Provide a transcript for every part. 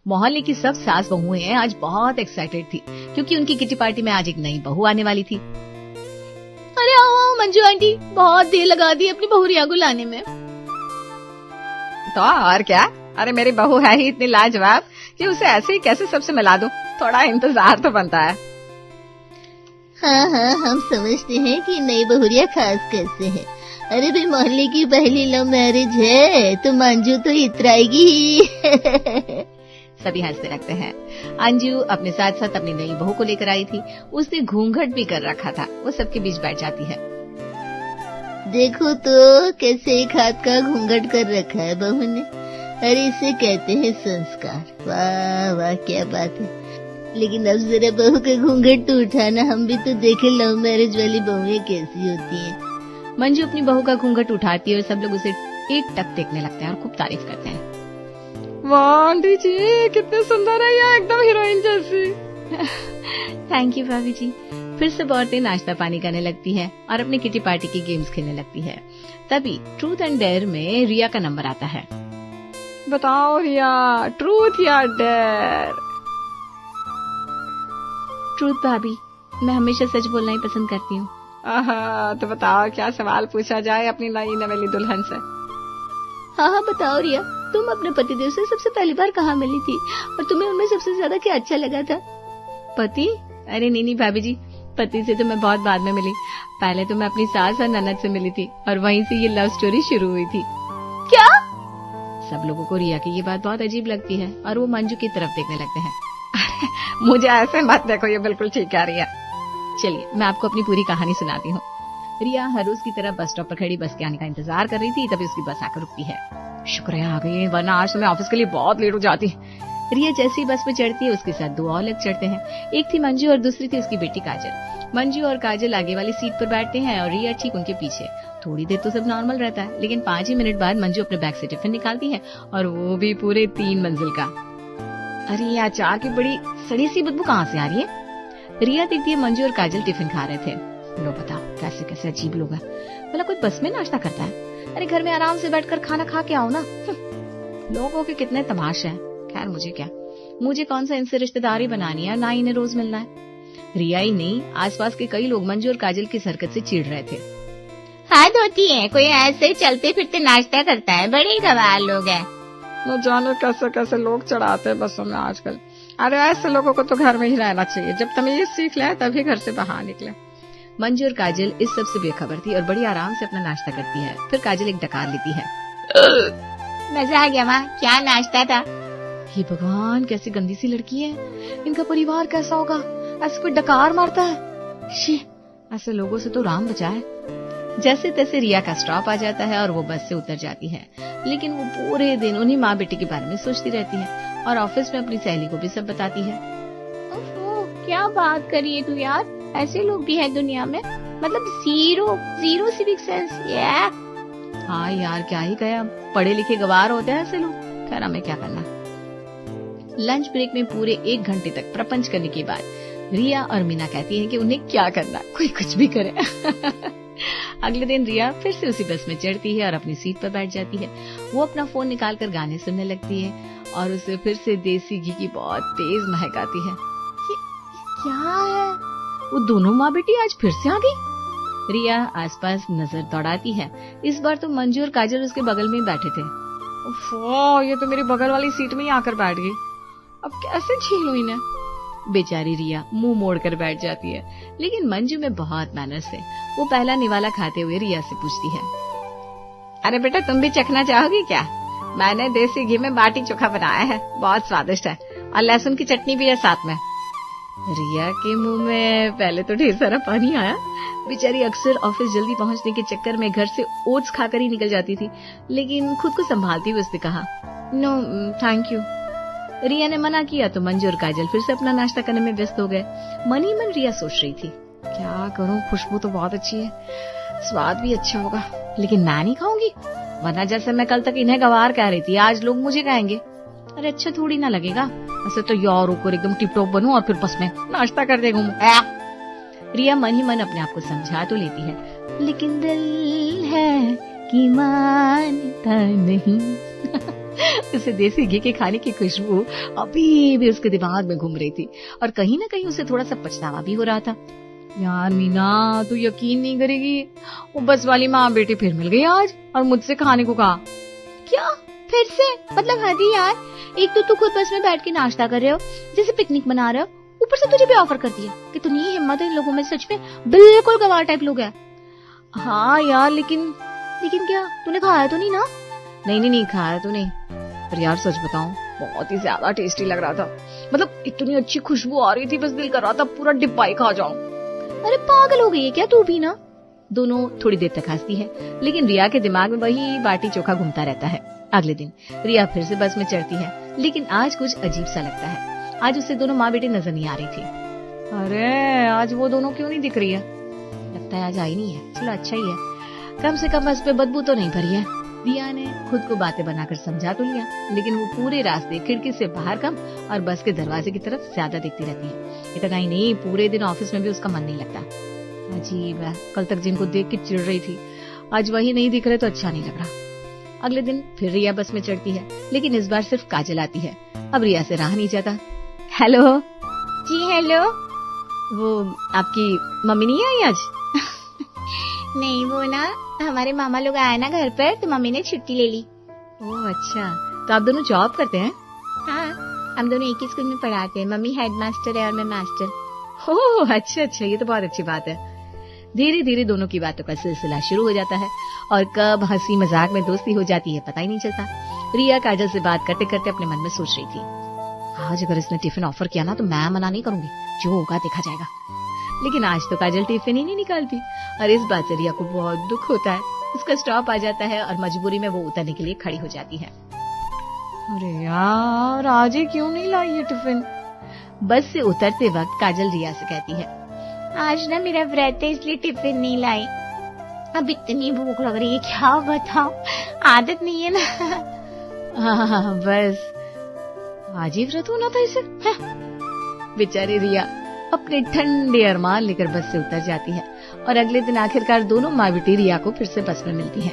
मोहल्ले की सब सास बहुएं आज बहुत एक्साइटेड थी क्योंकि उनकी किटी पार्टी में आज एक नई बहू आने वाली थी। अरे आओ मंजू आंटी, बहुत देर लगा दी अपनी बहू रिया को लाने में। तो और क्या, अरे मेरी बहू है ही इतनी लाजवाब कि उसे ऐसे ही कैसे सबसे मिला दूं, थोड़ा इंतजार तो बनता है। हाँ, हम समझते हैं कि नई बहुरिया खास कैसे है। अरे भाई, मोहल्ले की पहली लव मैरिज है तो मंजू तो इतराएगी ही। सभी हंसते लगते हैं। अंजू अपने साथ साथ अपनी नई बहू को लेकर आई थी। उसने घूंघट भी कर रखा था। वो सबके बीच बैठ जाती है। देखो तो कैसे एक हाथ का घूंघट कर रखा है बहू ने। अरे इसे कहते हैं संस्कार। वाह वाह, क्या बात है। लेकिन अब जरा बहू का घूंघट तो उठाना, हम भी तो देखे लव मैरिज वाली बहुएं कैसी होती हैं। मंजू अपनी बहू का घूंघट उठाती है और सब लोग उसे एक टक देखने लगते हैं और खूब तारीफ करते हैं। वाह आंटी जी, कितने सुंदर है ये, एकदम हीरोइन जैसी। थैंक यू भाभी जी। फिर सब औरतें नाश्ता पानी करने लगती है और अपनी किटी पार्टी की गेम्स खेलने लगती है। तभी ट्रूथ एंड डेयर में रिया का नंबर आता है। बताओ रिया, ट्रूथ या डेयर? ट्रूथ भाभी, मैं हमेशा सच बोलना ही पसंद करती हूँ। तो बताओ क्या सवाल पूछा जाए अपनी नई नवेली दुल्हन से। हाँ, बताओ रिया, तुम अपने पतिदेव से सबसे पहली बार कहाँ मिली थी और तुम्हें उनमें सबसे ज्यादा क्या अच्छा लगा था? पति? अरे नहीं भाभी जी, पति से तो मैं बहुत बाद में मिली। पहले तो मैं अपनी सास और ननद से मिली थी और वहीं से ये लव स्टोरी शुरू हुई थी। क्या? सब लोगों को रिया की ये बात बहुत अजीब लगती है और वो मंजू की तरफ देखने लगते हैं। मुझे ऐसे मत देखो, ये बिल्कुल ठीक है रिया। चलिए मैं आपको अपनी पूरी कहानी सुनाती हूँ। रिया हर रोज की तरह बस स्टॉप पर खड़ी बस के आने का इंतजार कर रही थी। तभी उसकी बस आकर रुकती है। शुक्र है आ गई, वरना आज तो मैं ऑफिस के लिए बहुत लेट हो जाती। रिया जैसी बस में चढ़ती है उसके साथ दो और लोग चढ़ते हैं। एक थी मंजू और दूसरी थी उसकी बेटी काजल। मंजू और काजल आगे वाली सीट पर बैठते हैं और रिया ठीक उनके पीछे। थोड़ी देर तो सब नॉर्मल रहता है, लेकिन 5 ही मिनट बाद मंजू अपने बैग से टिफिन निकालती है और वो भी पूरे 3 मंजिल का। अरे ये अचार की बड़ी सड़ी सी बदबू कहाँ से आ रही है? रिया देखती है मंजू और काजल टिफिन खा रहे थे। लो बताओ, कैसे कैसे अजीब लोग हैं। भला कोई बस में नाश्ता करता है? अरे घर में आराम से बैठकर खाना खा के आओ ना। लोगों के कितने तमाशे हैं। खैर मुझे क्या, मुझे कौन सा इनसे रिश्तेदारी बनानी है, ना इन्हें रोज मिलना है। रिया ही नहीं, आसपास के कई लोग मंजू और काजल की हरकत से चिढ़ रहे थे। हाथ होती है, कोई ऐसे चलते फिरते नाश्ता करता है, बड़े गवार लोग हैं। न जाने कैसे कैसे लोग चढ़ाते हैं बसों में आजकल। अरे ऐसे लोगों को तो घर में ही रहना चाहिए, जब तमीज सीख ले तभी घर से बाहर निकले। मंजू और काजल इस सब से बेखबर थी और बड़ी आराम से अपना नाश्ता करती है। फिर काजल एक डकार लेती है। मजा आ गया माँ, क्या नाश्ता था? हे भगवान, कैसी गंदी सी लड़की है। इनका परिवार कैसा होगा, ऐसे कोई डकार मारता है। शी, ऐसे लोगों से तो राम बचाए। जैसे तैसे रिया का स्टॉप आ जाता है और वो बस से उतर जाती है। लेकिन वो पूरे दिन उन्हीं माँ बेटी के बारे में सोचती रहती है और ऑफिस में अपनी सहेली को भी सब बताती है। क्या बात करिए तू यार, ऐसे लोग भी हैं दुनिया में, मतलब जीरो सिविक सेंस। हाँ यार, क्या ही कहे, पढ़े लिखे गवार होते हैं ऐसे लोग। खैर हमें क्या करना। लंच ब्रेक में पूरे 1 घंटे तक प्रपंच करने के बाद रिया और मीना कहती हैं कि उन्हें क्या करना, कोई कुछ भी करे। अगले दिन रिया फिर से उसी बस में चढ़ती है और अपनी सीट पर बैठ जाती है। वो अपना फोन निकालकर गाने सुनने लगती है और उसे फिर से देसी घी की बहुत तेज महक आती है। ये क्या है? वो दोनों माँ बेटी आज फिर से आ गई। रिया आसपास नजर दौड़ाती है। इस बार तो मंजू और काजल उसके बगल में ही बैठे थे। ये तो मेरी बगल वाली सीट में ही आकर बैठ गई, अब कैसे झेलूं इन्हें। बेचारी रिया मुंह मोड़कर बैठ जाती है, लेकिन मंजू में बहुत मैनर्स है। वो पहला निवाला खाते हुए रिया से पूछती है, अरे बेटा तुम भी चखना चाहोगी क्या? मैंने देसी घी में बाटी चोखा बनाया है, बहुत स्वादिष्ट है और लहसुन की चटनी भी है साथ में। रिया के मुंह में पहले तो ढेर सारा पानी आया। बेचारी अक्सर ऑफिस जल्दी पहुंचने के चक्कर में घर से ओट्स खाकर ही निकल जाती थी, लेकिन खुद को संभालती हुए उसने कहा, नो थैंक यू। रिया ने मना किया तो मंजू और काजल फिर से अपना नाश्ता करने में व्यस्त हो गए। मन ही मन रिया सोच रही थी, क्या करूं, खुशबू तो बहुत अच्छी है, स्वाद भी अच्छा होगा, लेकिन मैं नहीं खाऊंगी, वरना जैसे मैं कल तक इन्हें गवार कह रही थी, आज लोग मुझे कहेंगे। अरे अच्छा थोड़ी ना लगेगा, ऐसे तो यार ऊपर एकदम टिप टॉप बनूं और फिर बस में नाश्ता कर दे घूमूं। रिया मन ही मन अपने आप को समझा तो लेती है, लेकिन दिल है कि मानता नहीं। उसे देसी घी के खाने की खुशबू अभी भी उसके दिमाग में घूम रही थी और कहीं ना कहीं उसे थोड़ा सा पछतावा भी हो रहा था। यार मीना, तू यकीन नहीं करेगी, वो बस वाली माँ बेटी फिर मिल गई आज और मुझसे खाने को कहा। क्या फिर से? मतलब हद ही यार, एक तो तू खुद बस में बैठ के नाश्ता कर रहे हो जैसे पिकनिक मना रहे हो, ऊपर से तुझे भी ऑफर कर दिया। कितनी हिम्मत है इन लोगों में, सच में बिल्कुल गवार टाइप लोग हैं। हाँ यार, लेकिन क्या तूने खाया तो नहीं ना? नहीं खाया तो नहीं, पर यार सच बताऊं बहुत ही ज्यादा टेस्टी लग रहा था। मतलब इतनी अच्छी खुशबू आ रही थी, बस दिल कर रहा था पूरा डिब्बा ही खा जाऊं। अरे पागल हो गई है क्या तू भी ना? दोनों थोड़ी देर तक हंसती है, लेकिन रिया के दिमाग में वही बाटी चोखा घूमता रहता है। अगले दिन रिया फिर से बस में चढ़ती है, लेकिन आज कुछ अजीब सा लगता है। आज उसे दोनों माँ बेटी नजर नहीं आ रही थी। अरे आज वो दोनों क्यों नहीं दिख रही है? लगता है आज आई नहीं है। चलो अच्छा ही है, कम से कम बस पे बदबू तो नहीं भरी है। रिया ने खुद को बातें बनाकर समझा तो लिया, लेकिन वो पूरे रास्ते खिड़की से बाहर कम और बस के दरवाजे की तरफ ज्यादा देखती रहती है। इतना ही नहीं, पूरे दिन ऑफिस में भी उसका मन नहीं लगता। अजीब है, कल तक जिनको देख के चिढ़ रही थी, आज वही नहीं दिख रहे तो अच्छा नहीं लग रहा। अगले दिन फिर रिया बस में चढ़ती है, लेकिन इस बार सिर्फ काजल आती है। अब रिया से रहा नहीं जाता। हेलो जी हेलो। वो आपकी मम्मी नहीं आई आज? नहीं, वो ना हमारे मामा लोग आए ना घर पर, तो मम्मी ने छुट्टी ले ली। ओह अच्छा, तो आप दोनों जॉब करते हैं? हाँ, हम दोनों एक ही स्कूल में पढ़ाते हैं। मम्मी हेडमास्टर है और मैं मास्टर। ओह अच्छा, ये तो बहुत अच्छी बात है। धीरे धीरे दोनों की बातों का सिलसिला शुरू हो जाता है और कब हंसी मजाक में दोस्ती हो जाती है पता ही नहीं चलता। रिया काजल से बात करते करते अपने मन में सोच रही थी, आज अगर इसने टिफिन ऑफर किया ना तो मैं मना नहीं करूंगी, जो होगा देखा जाएगा। लेकिन आज तो काजल टिफिन ही नहीं निकालती और इस बात से रिया को बहुत दुख होता है। उसका स्टॉप आ जाता है और मजबूरी में वो उतरने के लिए खड़ी हो जाती है। अरे यार, आज ही क्यों नहीं लाई ये टिफिन? बस से उतरते वक्त काजल रिया से कहती है, आज ना मेरा व्रत है इसलिए टिफिन नहीं लाई। अब इतनी भूख लग रही है, क्या बताऊं, आदत नहीं है ना। हाँ, बस आज ही व्रत होना था इसे। बेचारी रिया अपने ठंडे अरमान लेकर बस से उतर जाती है और अगले दिन आखिरकार दोनों माँ बेटी रिया को फिर से बस में मिलती है।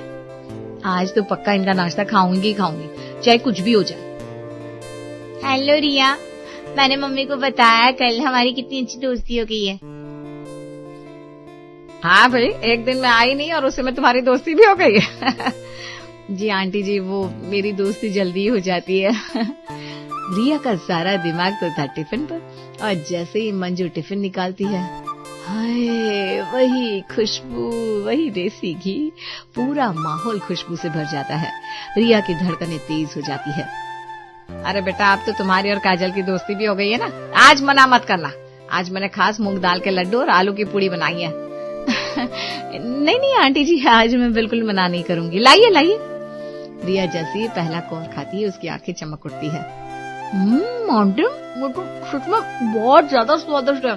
आज तो पक्का इनका नाश्ता खाऊंगी, चाहे कुछ भी हो जाए। हेलो रिया, मैंने मम्मी को बताया कल हमारी कितनी अच्छी दोस्ती हो गई है। हाँ भाई, एक दिन में आई नहीं और उसमें तुम्हारी दोस्ती भी हो गई है। जी आंटी जी, वो मेरी दोस्ती जल्दी हो जाती है। रिया का सारा दिमाग तो था टिफिन पर, और जैसे ही मंजू टिफिन निकालती है, हाय वही खुशबू, वही देसी घी, पूरा माहौल खुशबू से भर जाता है। रिया की धड़कनें तेज हो जाती है। अरे बेटा, अब तो तुम्हारी और काजल की दोस्ती भी हो गई है ना, आज मना मत करना। आज मैंने खास मूंग दाल के लड्डू और आलू की पूड़ी बनाई है। नहीं आंटी जी, आज मैं बिल्कुल मना नहीं करूंगी। लाइए। रिया जैसे ही पहला कौर खाती है उसकी आंखें चमक उठती है। आंटी, वो तो सच में बहुत ज्यादा स्वादिष्ट है।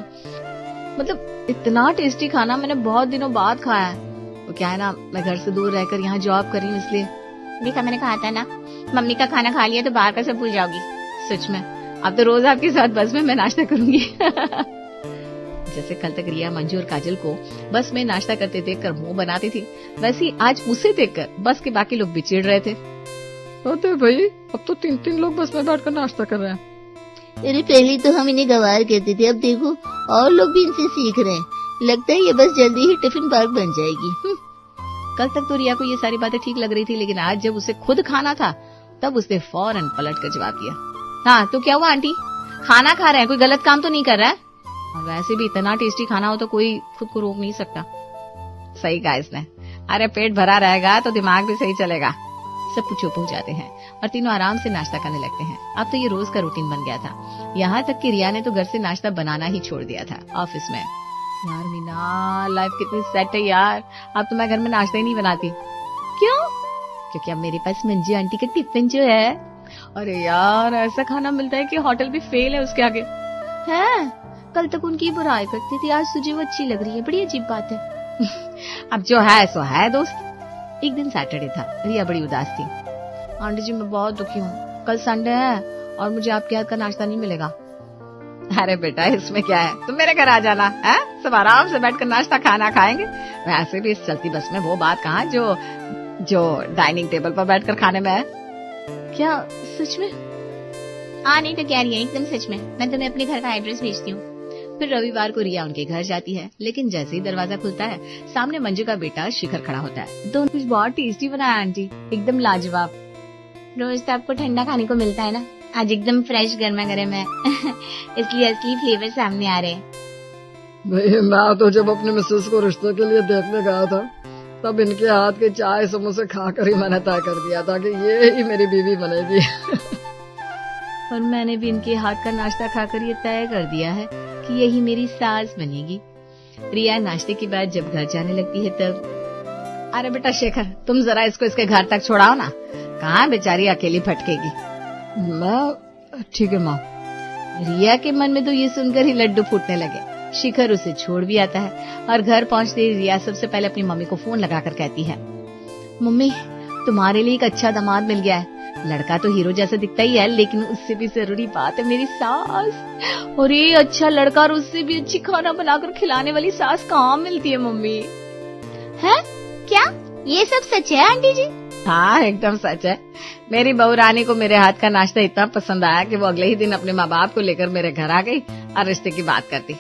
मतलब इतना टेस्टी खाना मैंने बहुत दिनों बाद खाया है। वो क्या है ना, मैं घर से दूर रहकर यहाँ जॉब कर रही हूँ, इसलिए। देखा, मैंने कहा था ना, मम्मी का खाना खा लिया तो बाहर का सब भूल जाओगी। सच में, अब तो रोज आपके साथ बस में मैं नाश्ता करूंगी। जैसे कल तक रिया मंजू और काजल को बस में नाश्ता करते देखकर मुंह बनाती थी, वैसे ही आज उसे देखकर बस के बाकी लोग भी चिढ़ रहे थे। अरे भाई, अब तो 3 लोग बस में बैठकर नाश्ता कर रहे हैं। अरे पहले तो हम इन्हें गवार कहते थे, अब देखो और लोग भी इनसे सीख रहे हैं। लगता है ये बस जल्दी ही टिफिन पार्क बन जाएगी। कल तक तो रिया को ये सारी बातें ठीक लग रही थी, लेकिन आज जब उसे खुद खाना था तब उसने फौरन पलट कर जवाब दिया। हाँ तो क्या हुआ आंटी, खाना खा रहे हैं, कोई गलत काम तो नहीं कर रहा है? और वैसे भी इतना टेस्टी खाना हो तो कोई खुद को रोक नहीं सकता। सही कहा इसने। अरे पेट भरा रहेगा तो दिमाग भी सही चलेगा। सब चुप हो जाते हैं और तीनों आराम से नाश्ता करने लगते हैं। अब तो ये रोज का रूटीन बन गया था। यहाँ तक कि रिया ने तो घर से नाश्ता बनाना ही छोड़ दिया था ऑफिस में। यार मीना, लाइफ कितनी सेट है यार, अब तो मैं घर में नाश्ता ही नहीं बनाती। क्यों? क्योंकि अब मेरे पास मंजू आंटी का टिफिन जो है। अरे यार, ऐसा खाना मिलता है कि होटल भी फेल है उसके आगे। है, कल तक उनकी बुराई करती थी, आज तुझे वो अच्छी लग रही है, बड़ी अजीब बात है। अब जो है सो है दोस्त। एक दिन सैटरडे था, रिया बड़ी उदास थी। आंटी जी मैं बहुत दुखी हूँ, कल संडे है और मुझे आपके हाथ का नाश्ता नहीं मिलेगा। अरे बेटा, इसमें क्या है, तुम मेरे घर आ जाना है, सब आराम से बैठकर नाश्ता खाना खाएंगे। वैसे भी इस चलती बस में वो बात कहाँ जो डाइनिंग टेबल पर बैठकर खाने में है। क्या सच में? हाँ नहीं तो क्या रिया, एकदम सच में। मैं तुम्हें अपने घर का एड्रेस भेजती हूँ। फिर रविवार को रिया उनके घर जाती है, लेकिन जैसे ही दरवाजा खुलता है सामने मंजू का बेटा शिखर खड़ा होता है। दोनों कुछ बहुत टेस्टी बनाया आंटी, एकदम लाजवाब। रोज तो आपको ठंडा खाने को मिलता है ना, आज एकदम फ्रेश गर्मा गर्म है इसलिए असली फ्लेवर सामने आ रहे हैं। भाई मैं तो जब अपने मिसेस को रिश्ते के लिए देखने गया था तब इनके हाथ के चाय समोसे खाकर ही मैंने तय कर दिया था कि ये ही मेरी बीवी बनेगी। और मैंने भी इनके हाथ का नाश्ता खाकर ये तय कर दिया है कि यही मेरी सास बनेगी। रिया नाश्ते के बाद जब घर जाने लगती है तब, अरे बेटा शेखर, तुम जरा इसको इसके घर तक छोड़ाओ ना, कहाँ बेचारी अकेली भटकेगी। मैं ठीक है माँ। रिया के मन में तो ये सुनकर ही लड्डू फूटने लगे। शिखर उसे छोड़ भी आता है और घर पहुंचते ही रिया सबसे पहले अपनी मम्मी को फोन लगाकर कहती है, मम्मी तुम्हारे लिए एक अच्छा दामाद मिल गया है। लड़का तो हीरो जैसा दिखता ही है, लेकिन उससे भी जरूरी बात है मेरी सास। और ये अच्छा लड़का और उससे भी अच्छी खाना बनाकर खिलाने वाली सास कहाँ मिलती है मम्मी? है क्या ये सब सच है आंटी जी? हाँ एकदम सच है। मेरी बहू रानी को मेरे हाथ का नाश्ता इतना पसंद आया कि वो अगले ही दिन अपने माँ बाप को लेकर मेरे घर आ गई और रिश्ते की बात करती।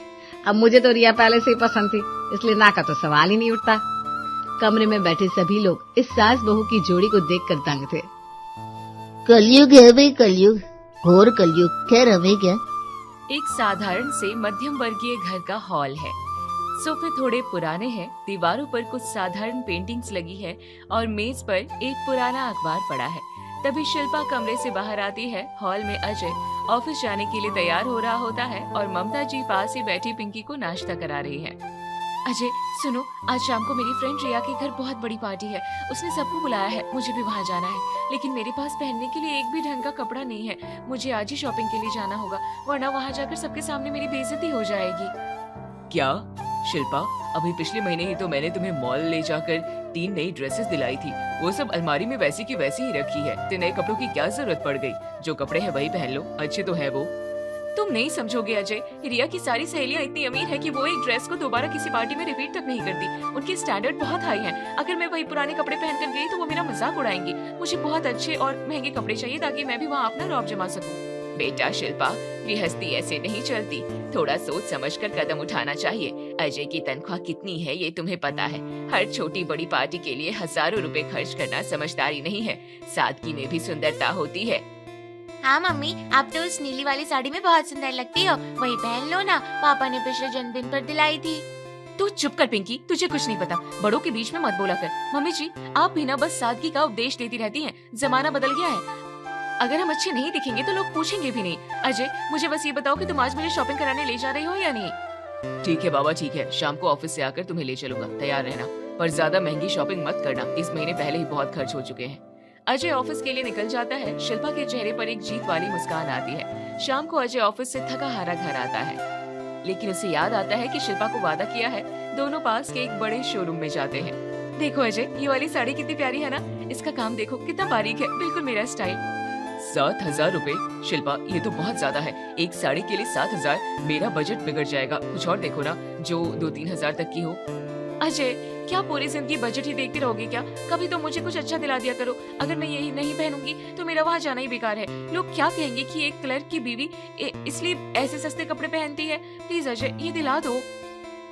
अब मुझे तो रिया पहले से ही पसंद थी, इसलिए ना का तो सवाल ही नहीं उठता। कमरे में बैठे सभी लोग इस सास बहू की जोड़ी को देखकर दंग थे। कलयुग है भाई, कलयुग, घोर कलयुग। खैर हमें क्या। एक साधारण से मध्यम वर्गीय घर का हॉल है। सोफे थोड़े पुराने हैं, दीवारों पर कुछ साधारण पेंटिंग्स लगी है और मेज पर एक पुराना अखबार पड़ा है। तभी शिल्पा कमरे से बाहर आती है। हॉल में अजय ऑफिस जाने के लिए तैयार हो रहा होता है और ममता जी पास ही बैठी पिंकी को नाश्ता करा रही है। अजय सुनो, आज शाम को मेरी फ्रेंड रिया के घर बहुत बड़ी पार्टी है। उसने सबको बुलाया है, मुझे भी वहाँ जाना है, लेकिन मेरे पास पहनने के लिए एक भी ढंग का कपड़ा नहीं है। मुझे आज ही शॉपिंग के लिए जाना होगा, वरना वहाँ जाकर सबके सामने मेरी बेइज्जती हो जाएगी। क्या शिल्पा, अभी पिछले महीने ही तो मैंने तुम्हें मॉल ले जाकर 3 नई ड्रेसेस दिलाई थी। वो सब अलमारी में वैसी की वैसी ही रखी है। तो नए कपड़ों की क्या जरूरत पड़ गई? जो कपड़े हैं वही पहन लो, अच्छे तो है वो। तुम नहीं समझोगे अजय, रिया की सारी सहेलियां इतनी अमीर है कि वो एक ड्रेस को दोबारा किसी पार्टी में रिपीट तक नहीं करती। उनके स्टैंडर्ड बहुत हाई हैं। अगर मैं वही पुराने कपड़े पहनकर गई तो वो मेरा मजाक उड़ाएंगी। मुझे बहुत अच्छे और महंगे कपड़े चाहिए ताकि मैं भी वहाँ अपना रौब जमा सकूं। बेटा शिल्पा, गृहस्थी ऐसे नहीं चलती, थोड़ा सोच समझकर कदम उठाना चाहिए। अजय की तनख्वाह कितनी है ये तुम्हें पता है। हर छोटी बड़ी पार्टी के लिए हजारों रुपए खर्च करना समझदारी नहीं है। सादगी में भी सुंदरता होती है। हाँ मम्मी, आप तो उस नीली वाली साड़ी में बहुत सुंदर लगती हो, वही पहन लो ना, पापा ने पिछले जन्मदिन पर दिलाई थी। तू चुप कर पिंकी, तुझे कुछ नहीं पता। बड़ों के बीच में मत बोला कर। मम्मी जी, आप भी ना बस सादगी का उपदेश देती रहती हैं। जमाना बदल गया है, अगर हम अच्छे नहीं दिखेंगे तो लोग पूछेंगे भी नहीं। अजय मुझे बस ये बताओ कि तुम आज मुझे शॉपिंग कराने ले जा रही हो या नहीं? ठीक है बाबा, ठीक है, शाम को ऑफिस से आकर तुम्हें ले चलूंगा, तैयार रहना। पर ज्यादा महंगी शॉपिंग मत करना, इस महीने पहले ही बहुत खर्च हो चुके हैं। अजय ऑफिस के लिए निकल जाता है। शिल्पा के चेहरे पर एक जीत वाली मुस्कान आती है। शाम को अजय ऑफिस से थका हारा घर आता है, लेकिन उसे याद आता है कि शिल्पा को वादा किया है। दोनों पास के एक बड़े शोरूम में जाते हैं। देखो अजय, ये वाली साड़ी कितनी प्यारी है ना, इसका काम देखो कितना बारीक है, बिल्कुल मेरा स्टाइल। 7,000 रुपए? शिल्पा, ये तो बहुत ज्यादा है। एक साड़ी के लिए 7,000? मेरा बजट बिगड़ जाएगा। कुछ और देखो ना जो 2-3 हजार तक की हो। अजय, क्या पूरी जिंदगी बजट ही देखती रहोगे क्या? कभी तो मुझे कुछ अच्छा दिला दिया करो। अगर मैं यही नहीं पहनूंगी तो मेरा वहाँ जाना ही बेकार है। लोग क्या कहेंगे कि एक क्लर्क की बीवी इसलिए ऐसे सस्ते कपड़े पहनती है। प्लीज अजय, ये दिला दो।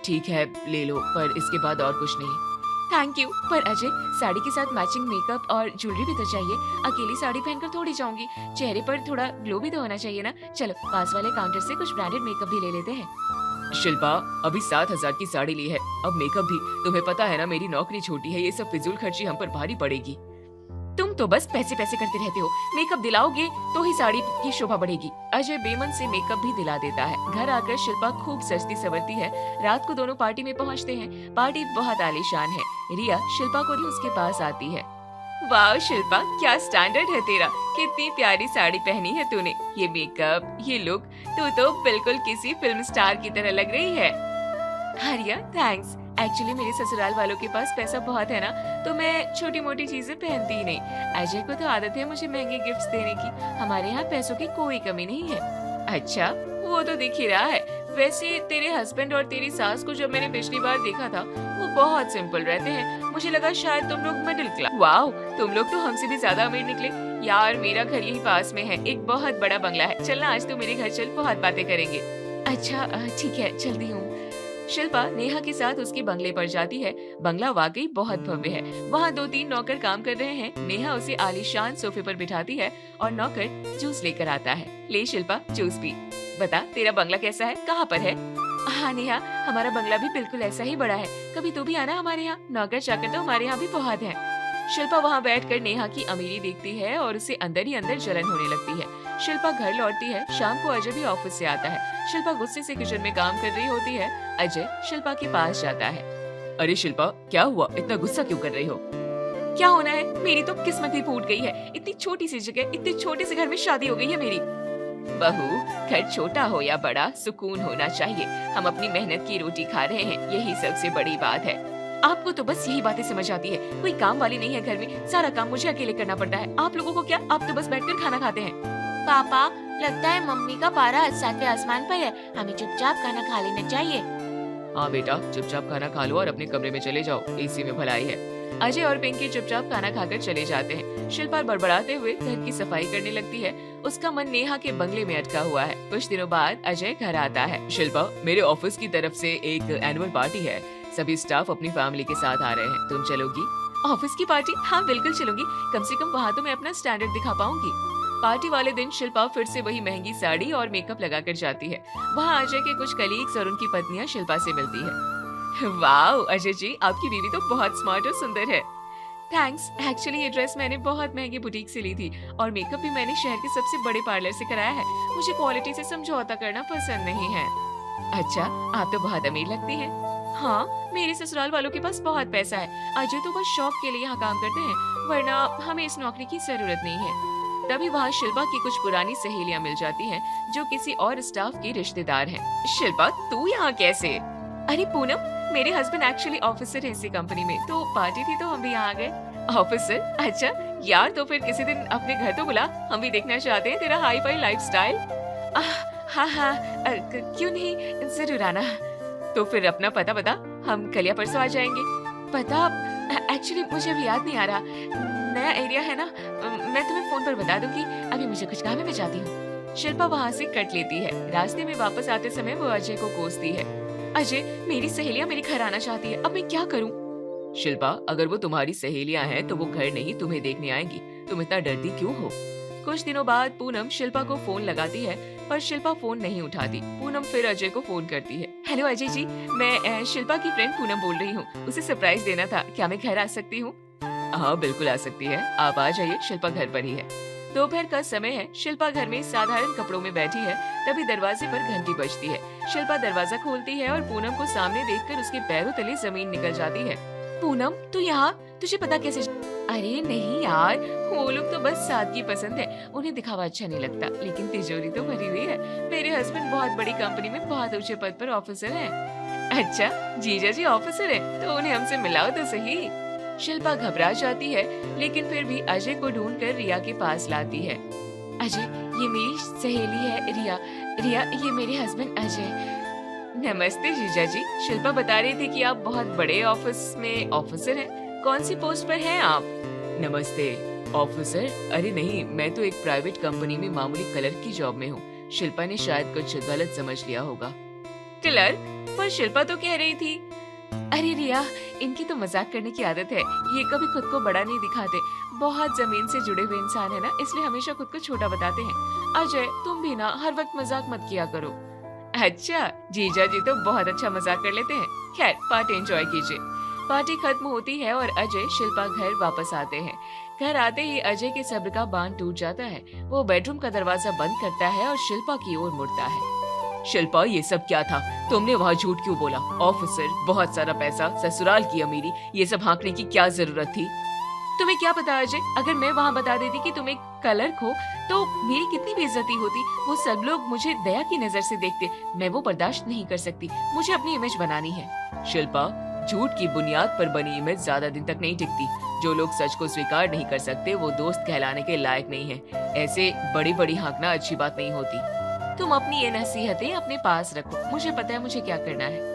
ठीक है ले लो, पर इसके बाद और कुछ नहीं। Thank you. पर अजय, साड़ी के साथ मैचिंग मेकअप और ज्वेलरी भी तो चाहिए। अकेली साड़ी पहनकर थोड़ी जाऊंगी, चेहरे पर थोड़ा ग्लो भी तो होना चाहिए ना। चलो पास वाले काउंटर से कुछ ब्रांडेड मेकअप भी ले लेते हैं। शिल्पा, अभी 7,000 की साड़ी ली है, अब मेकअप भी। तुम्हें पता है ना मेरी नौकरी छोटी है, ये सब फिजूल खर्ची हम पर भारी पड़ेगी। तुम तो बस पैसे पैसे करते रहते हो। मेकअप दिलाओगे तो ही साड़ी की शोभा बढ़ेगी। अजय बेमन से मेकअप भी दिला देता है। घर आकर शिल्पा खूब सजती संवरती है। रात को दोनों पार्टी में पहुंचते हैं। पार्टी बहुत आलीशान है। रिया शिल्पा को भी उसके पास आती है। वाह शिल्पा, क्या स्टैंडर्ड है तेरा, कितनी प्यारी साड़ी पहनी है तूने। ये मेकअप, ये लुक, तू तो बिल्कुल किसी फिल्म स्टार की तरह लग रही है। हाँ रिया, थैंक्स। एक्चुअली मेरे ससुराल वालों के पास पैसा बहुत है ना, तो मैं छोटी मोटी चीजें पहनती ही नहीं। अजय को तो आदत है मुझे महंगे गिफ्ट्स देने की। हमारे यहाँ पैसों की कोई कमी नहीं है। अच्छा, वो तो दिख ही रहा है। वैसे तेरे हस्बैंड और तेरी सास को जब मैंने पिछली बार देखा था, वो बहुत सिंपल रहते हैं। मुझे लगा शायद तुम लोग मिडिल क्लास। वाओ, तुम लोग तो हमसे भी ज्यादा अमीर निकले। यार मेरा घर यही पास में है, एक बहुत बड़ा बंगला है। चलना आज तो मेरे घर चल, बहुत बातें करेंगे। अच्छा ठीक है, चलती हूँ। शिल्पा नेहा के साथ उसके बंगले पर जाती है। बंगला वाकई बहुत भव्य है। वहाँ 2-3 नौकर काम कर रहे हैं। नेहा उसे आलीशान सोफे पर बिठाती है और नौकर जूस लेकर आता है। ले शिल्पा, जूस पी। बता तेरा बंगला कैसा है, कहाँ पर है? हाँ नेहा, हमारा बंगला भी बिल्कुल ऐसा ही बड़ा है। कभी तू भी आना हमारे यहाँ, नौकर चाकर तो हमारे यहाँ भी बहुत है। शिल्पा वहाँ बैठकर नेहा की अमीरी देखती है और उसे अंदर ही अंदर जलन होने लगती है। शिल्पा घर लौटती है। शाम को अजय भी ऑफिस से आता है। शिल्पा गुस्से से किचन में काम कर रही होती है। अजय शिल्पा के पास जाता है। अरे शिल्पा, क्या हुआ, इतना गुस्सा क्यों कर रही हो? क्या होना है, मेरी तो किस्मत ही फूट गई है। इतनी छोटी सी जगह, इतने छोटे से घर में शादी हो गई है मेरी। बहू, घर छोटा हो या बड़ा, सुकून होना चाहिए। हम अपनी मेहनत की रोटी खा रहे हैं, यही सबसे बड़ी बात है। आपको तो बस यही बातें समझ आती है। कोई काम वाली नहीं है घर में, सारा काम मुझे अकेले करना पड़ता है। आप लोगों को क्या, आप तो बस बैठकर खाना खाते हैं। पापा, लगता है मम्मी का पारा 7वें आसमान पर है। हमें चुपचाप खाना खा लेना चाहिए। हाँ बेटा, चुपचाप खाना खा लो और अपने कमरे में चले जाओ, एसी में भलाई है। अजय और पिंकी चुपचाप खाना खाकर चले जाते हैं। शिल्पा बड़बड़ाते हुए घर की सफाई करने लगती है। उसका मन नेहा के बंगले में अटका हुआ है। कुछ दिनों बाद अजय घर आता है। शिल्पा, मेरे ऑफिस की तरफ से एक एनुअल पार्टी है। सभी स्टाफ अपनी फैमिली के साथ आ रहे हैं, तुम चलोगी? ऑफिस की पार्टी? हाँ बिल्कुल चलूंगी। कम से कम वहाँ तो मैं अपना स्टैंडर्ड दिखा पाऊंगी। पार्टी वाले दिन शिल्पा फिर से वही महंगी साड़ी और मेकअप लगाकर जाती है। वहाँ अजय के कुछ कलीग्स और उनकी पत्नियां शिल्पा से मिलती है। वाह अजय जी, आपकी बीवी तो बहुत स्मार्ट और सुंदर है। थैंक्स। एक्चुअली ये ड्रेस मैंने बहुत महंगी बुटीक से ली थी और मेकअप भी मैंने शहर के सबसे बड़े पार्लर से कराया है। मुझे क्वालिटी से समझौता करना पसंद नहीं है। अच्छा, आप तो बहुत अमीर लगती हैं। हाँ, मेरे ससुराल वालों के पास बहुत पैसा है। अजय तो बस शौक के लिए यहाँ काम करते हैं, वरना हमें इस नौकरी की जरूरत नहीं है। तभी वहाँ शिल्पा की कुछ पुरानी सहेलियाँ मिल जाती हैं, जो किसी और स्टाफ की रिश्तेदार हैं। शिल्पा, तू यहाँ कैसे? अरे पूनम, मेरे हस्बैंड एक्चुअली ऑफिसर है इसी कंपनी में, तो पार्टी थी तो हम भी यहाँ आ गए। ऑफिसर? अच्छा यार, तो फिर किसी दिन अपने घर तो बुला, हम भी देखना चाहते हैं तेरा हाई फाई लाइफस्टाइल। हाँ, क्यों नहीं, जरूर आना। तो फिर अपना पता बता, हम कल या परसों आ जाएंगे। पता एक्चुअली मुझे अभी याद नहीं आ रहा, नया एरिया है ना। मैं तुम्हें फोन पर बता दूंगी, अभी मुझे कुछ काम है, मैं जाती हूँ। शिल्पा वहाँ से कट लेती है। रास्ते में वापस आते समय वो अजय को कोसती है। अजय, मेरी सहेलियाँ मेरे घर आना चाहती है, अब मैं क्या करूँ? शिल्पा, अगर वो तुम्हारी सहेलियाँ हैं तो वो घर नहीं तुम्हें देखने आएंगी, तुम इतना डरती क्यों हो? कुछ दिनों बाद पूनम शिल्पा को फोन लगाती है, पर शिल्पा फोन नहीं उठाती। पूनम फिर अजय को फोन करती है। हेलो अजय जी, मैं शिल्पा की फ्रेंड पूनम बोल रही हूँ, उसे सरप्राइज देना था, क्या मैं घर आ सकती हूँ? हाँ बिल्कुल आ सकती है, आप आ जाइए, शिल्पा घर पर ही है। दोपहर का समय है। शिल्पा घर में साधारण कपड़ों में बैठी है, तभी दरवाजे पर घंटी बजती है। शिल्पा दरवाजा खोलती है और पूनम को सामने देखकर उसके पैरों तले जमीन निकल जाती है। पूनम, तू यहाँ, तुझे पता कैसे? अरे नहीं यार, वो लोग तो बस सादगी पसंद है, उन्हें दिखावा अच्छा नहीं लगता, लेकिन तिजोरी तो भरी हुई है। मेरे हस्बैंड बहुत बड़ी कंपनी में बहुत ऊंचे पद पर ऑफिसर हैं। अच्छा, जीजा जी ऑफिसर है, तो उन्हें हमसे मिलाओ तो सही। शिल्पा घबरा जाती है, लेकिन फिर भी अजय को ढूंढकर रिया के पास लाती है। अजय, ये मेरी सहेली है रिया। रिया, ये मेरे हस्बैंड अजय। नमस्ते जीजा जी। शिल्पा बता रही थी कि आप बहुत बड़े ऑफिस में ऑफिसर हैं, कौन सी पोस्ट पर हैं आप? नमस्ते। ऑफिसर? अरे नहीं, मैं तो एक प्राइवेट कंपनी में मामूली क्लर्क की जॉब में हूँ। शिल्पा ने शायद कुछ गलत समझ लिया होगा। क्लर्क? पर शिल्पा तो कह रही थी। अरे रिया, इनकी तो मजाक करने की आदत है, ये कभी खुद को बड़ा नहीं दिखाते, बहुत जमीन से जुड़े हुए इंसान है ना, इसलिए हमेशा खुद को छोटा बताते हैं। अजय, तुम भी ना हर वक्त मजाक मत किया करो। अच्छा, जीजा जी तो बहुत अच्छा मजाक कर लेते हैं। खैर, पार्टी एंजॉय कीजिए। पार्टी खत्म होती है और अजय शिल्पा घर वापस आते हैं। घर आते ही अजय के सब्र का बांध टूट जाता है। वो बेडरूम का दरवाजा बंद करता है और शिल्पा की ओर मुड़ता है। शिल्पा, ये सब क्या था? तुमने वहाँ झूठ क्यों बोला? ऑफिसर, बहुत सारा पैसा, ससुराल की अमीरी, ये सब हाँकने की क्या जरूरत थी? तुम्हें क्या पता अजय, अगर मैं वहाँ बता देती कि तुम एक क्लर्क हो तो मेरी कितनी बेइज्जती होती। वो सब लोग मुझे दया की नजर से देखते, मैं वो बर्दाश्त नहीं कर सकती, मुझे अपनी इमेज बनानी है। शिल्पा, झूठ की बुनियाद पर बनी इमेज ज्यादा दिन तक नहीं टिकती। जो लोग सच को स्वीकार नहीं कर सकते वो दोस्त कहलाने के लायक नहीं है। ऐसे बड़ी बड़ी हाँकना अच्छी बात नहीं होती। तुम अपनी ये नसीहतें अपने पास रखो, मुझे पता है मुझे क्या करना है।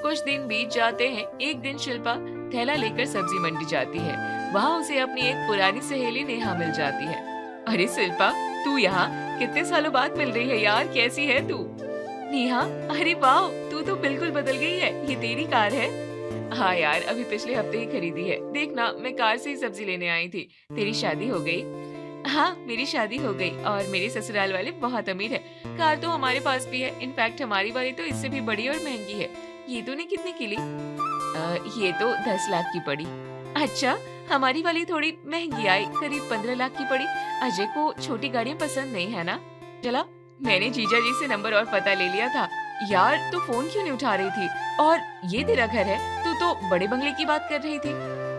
कुछ दिन बीत जाते हैं। एक दिन शिल्पा थैला लेकर सब्जी मंडी जाती है। वहाँ उसे अपनी एक पुरानी सहेली नेहा मिल जाती है। अरे शिल्पा, तू यहाँ कितने सालों बाद मिल रही है यार, कैसी है तू? नेहा, अरे वाह, तू तो बिल्कुल बदल गई है, ये तेरी कार है? हाँ यार, अभी पिछले हफ्ते ही खरीदी है। देखना, मैं कार से ही सब्जी लेने आई थी। तेरी शादी हो गई? हाँ, मेरी शादी हो गई और मेरे ससुराल वाले बहुत अमीर है। कार तो हमारे पास भी है, इनफैक्ट हमारी वाली तो इससे भी बड़ी और महंगी है। ये तूने कितने की ली? ये तो 10 लाख की पड़ी। अच्छा, हमारी वाली थोड़ी महंगी आई, करीब 15 लाख की पड़ी। अजय को छोटी गाड़ियाँ पसंद नहीं है ना? चला, मैंने जीजा जी से नंबर और पता ले लिया था। यार, तू फोन क्यों नहीं उठा रही थी? और ये तेरा घर है? तू तो बड़े बंगले की बात कर रही थी।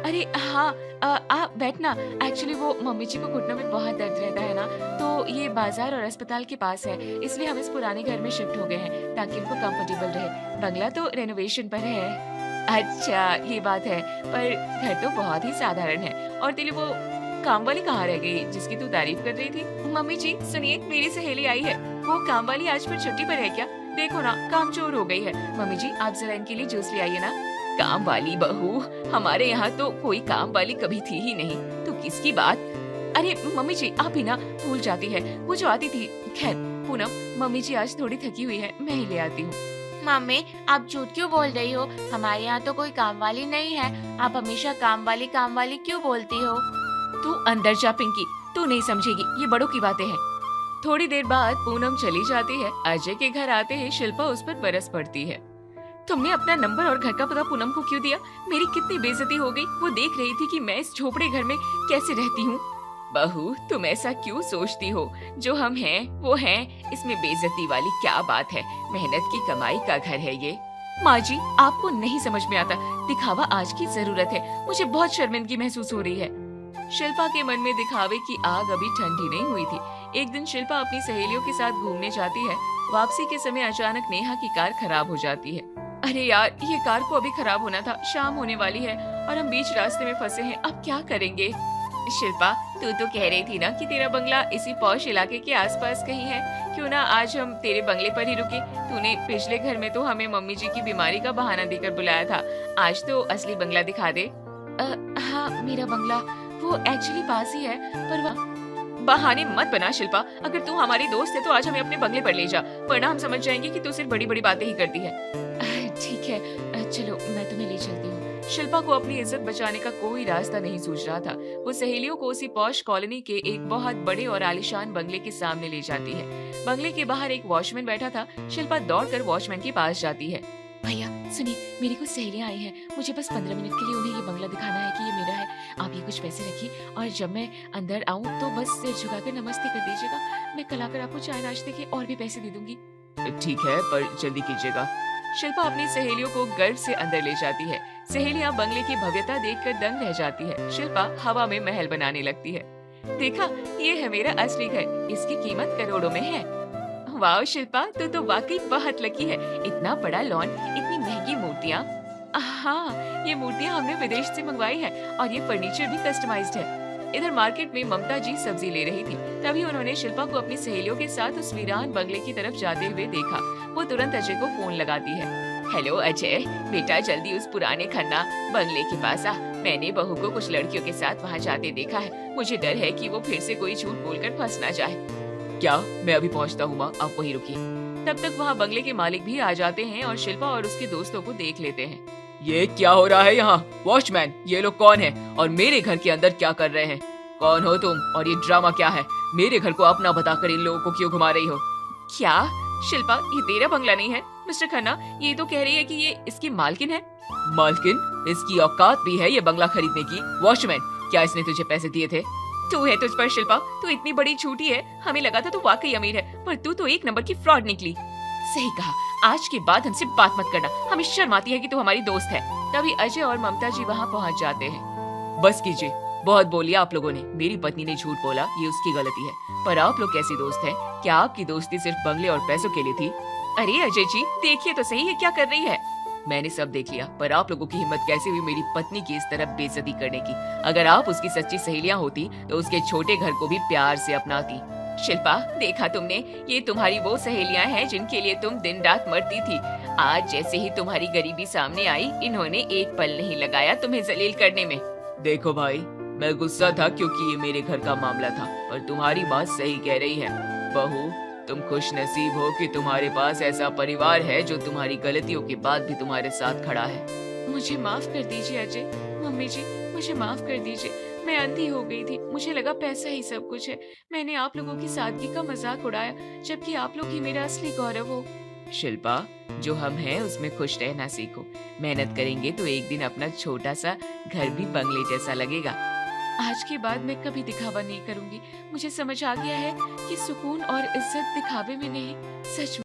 अरे हाँ, आप बैठना। एक्चुअली वो मम्मी जी को घुटनों में बहुत दर्द रहता है ना, तो ये बाजार और अस्पताल के पास है, इसलिए हम इस पुराने घर में शिफ्ट हो गए हैं ताकि उनको कंफर्टेबल रहे। बंगला तो रेनोवेशन पर है। अच्छा, ये बात है, पर घर तो बहुत ही साधारण है। और तेरी वो काम वाली कहाँ रह गई जिसकी तू तारीफ कर रही थी? मम्मी जी सुनिए, मेरी सहेली आई है। वो काम वाली आज फिर छुट्टी पर है क्या? देखो ना, काम चोर हो गई है। मम्मी जी, आप जरा इनके लिए जूस ले आइए ना। काम वाली बहू? हमारे यहाँ तो कोई काम वाली कभी थी ही नहीं। तो किसकी बात? अरे मम्मी जी, आप ही ना भूल जाती है, वो जो आती थी। खैर पूनम, मम्मी जी आज थोड़ी थकी हुई है, मैं ही ले आती हूँ। मम्मी, आप झूठ क्यों बोल रही हो? हमारे यहाँ तो कोई काम वाली नहीं है। आप हमेशा काम वाली क्यों बोलती हो? तू अंदर जा पिंकी, तू नहीं समझेगी, ये बड़ों की बातें हैं। थोड़ी देर बाद पूनम चली जाती है। अजय के घर आते ही शिल्पा उस पर बरस पड़ती है। तुमने अपना नंबर और घर का पता पूनम को क्यों दिया? मेरी कितनी बेइज्जती हो गई। वो देख रही थी कि मैं इस झोपड़े घर में कैसे रहती हूँ। बहू, तुम ऐसा क्यों सोचती हो? जो हम हैं वो हैं, इसमें बेइज्जती वाली क्या बात है? मेहनत की कमाई का घर है ये। माँ जी, आपको नहीं समझ में आता, दिखावा आज की जरूरत है। मुझे बहुत शर्मिंदगी महसूस हो रही है। शिल्पा के मन में दिखावे की आग अभी ठंडी नहीं हुई थी। एक दिन शिल्पा अपनी सहेलियों के साथ घूमने जाती है। वापसी के समय अचानक नेहा की कार खराब हो जाती है। अरे यार, ये कार को अभी खराब होना था, शाम होने वाली है और हम बीच रास्ते में फंसे हैं, अब क्या करेंगे? शिल्पा, तू तो कह रही थी ना कि तेरा बंगला इसी पॉश इलाके के आसपास कहीं है। क्यों ना आज हम तेरे बंगले पर ही रुके? तूने पिछले घर में तो हमें मम्मी जी की बीमारी का बहाना देकर बुलाया था, आज तो असली बंगला दिखा दे। हाँ, मेरा बंगला वो एक्चुअली पास ही है, पर बहाने मत बना शिल्पा। अगर तू हमारी दोस्त है तो आज हमें अपने बंगले पर ले जा, वरना हम समझ जाएंगे कि तू सिर्फ बड़ी बड़ी बातें ही करती है। ठीक है, चलो मैं तुम्हें ले चलती हूँ। शिल्पा को अपनी इज्जत बचाने का कोई रास्ता नहीं सूझ रहा था। वो सहेलियों को उसी पॉश कॉलोनी के एक बहुत बड़े और आलीशान बंगले के सामने ले जाती है। बंगले के बाहर एक वॉचमैन बैठा था। शिल्पा दौड़कर वॉचमैन के पास जाती है। भैया सुनिए, मेरी कुछ सहेलियां आई हैं, मुझे बस 15 मिनट के लिए उन्हें ये बंगला दिखाना है कि ये मेरा है। आप ये कुछ पैसे रखिए और जब मैं अंदर आऊँ तो बस सिर झुकाकर नमस्ते कर दीजिएगा। मैं कल आकर आपको चाय नाश्ते के और भी पैसे दे दूंगी। ठीक है, पर जल्दी कीजिएगा। शिल्पा अपनी सहेलियों को गर्व से अंदर ले जाती है। सहेलियां बंगले की भव्यता देखकर दंग रह जाती है। शिल्पा हवा में महल बनाने लगती है। देखा, ये है मेरा असली घर, इसकी कीमत करोड़ों में है। वाह शिल्पा, तू तो वाकई बहुत लकी है। इतना बड़ा लॉन, इतनी महंगी मूर्तियाँ। हाँ, ये मूर्तियाँ हमने विदेश से मंगवाई है और ये फर्नीचर भी कस्टमाइज्ड है। इधर मार्केट में ममता जी सब्जी ले रही थी, तभी उन्होंने शिल्पा को अपनी सहेलियों के साथ उस वीरान बंगले की तरफ जाते हुए देखा। वो तुरंत अजय को फोन लगाती है। हेलो अजय, बेटा जल्दी उस पुराने खन्ना बंगले के पास आ। मैंने बहू को कुछ लड़कियों के साथ वहाँ जाते देखा है। मुझे डर है कि वो फिर से कोई झूठ बोलकर फंस ना जाए। क्या? मैं अभी पहुँचता हूँ माँ, आप वहीं रुकिए। तब तक वहाँ बंगले के मालिक भी आ जाते हैं और शिल्पा और उसके दोस्तों को देख लेते हैं। ये क्या हो रहा है यहाँ? वॉचमैन, ये लोग कौन हैं और मेरे घर के अंदर क्या कर रहे हैं? कौन हो तुम और ये ड्रामा क्या है? मेरे घर को अपना बताकर इन लोगों को क्यों घुमा रही हो? क्या शिल्पा, ये तेरा बंगला नहीं है? मिस्टर खन्ना, ये तो कह रही है कि ये इसकी मालकिन है। मालकिन? इसकी औकात भी है ये बंगला खरीदने की? वॉचमैन, क्या इसने तुझे पैसे दिए थे? तू है तुझ पर शिल्पा, तू इतनी बड़ी झूठी है। हमें लगा था तू वाकई अमीर है, पर तू तो एक नंबर की फ्रॉड निकली। सही कहा, आज के बाद हमसे बात मत करना, हमें शर्म आती है कि तू हमारी दोस्त है। तभी अजय और ममता जी वहाँ पहुँच जाते हैं। बस कीजिए, बहुत बोलिए आप लोगों ने। मेरी पत्नी ने झूठ बोला, ये उसकी गलती है, पर आप लोग कैसी दोस्त हैं? क्या आपकी दोस्ती सिर्फ बंगले और पैसों के लिए थी? अरे अजय जी, देखिए तो सही है क्या कर रही है। मैंने सब देख लिया, पर आप लोगों की हिम्मत कैसे हुई मेरी पत्नी की इस तरह बेइज्जती करने की? अगर आप उसकी सच्ची सहेलियां होती तो उसके छोटे घर को भी प्यार से अपनाती। शिल्पा, देखा तुमने, ये तुम्हारी वो सहेलियां हैं जिनके लिए तुम दिन रात मरती थी। आज जैसे ही तुम्हारी गरीबी सामने आई, इन्होंने एक पल नहीं लगाया तुम्हें जलील करने में। देखो भाई, मैं गुस्सा था क्योंकि ये मेरे घर का मामला था, पर तुम्हारी बात सही कह रही है। बहू, तुम खुश नसीब हो कि तुम्हारे पास ऐसा परिवार है जो तुम्हारी गलतियों के बाद भी तुम्हारे साथ खड़ा है। मुझे माफ कर दीजिए अजय। मम्मी जी, मुझे माफ कर दीजिए। मैं अंधी हो गई थी, मुझे लगा पैसा ही सब कुछ है। मैंने आप लोगों की सादगी का मजाक उड़ाया, जबकि आप लोग ही मेरा असली गौरव हो। शिल्पा, जो हम हैं उसमें खुश रहना सीखो। मेहनत करेंगे तो एक दिन अपना छोटा सा घर भी बंगले जैसा लगेगा। आज के बाद मैं कभी दिखावा नहीं करूंगी। मुझे समझ आ गया है कि सुकून और इज्जत दिखावे में नहीं, सच में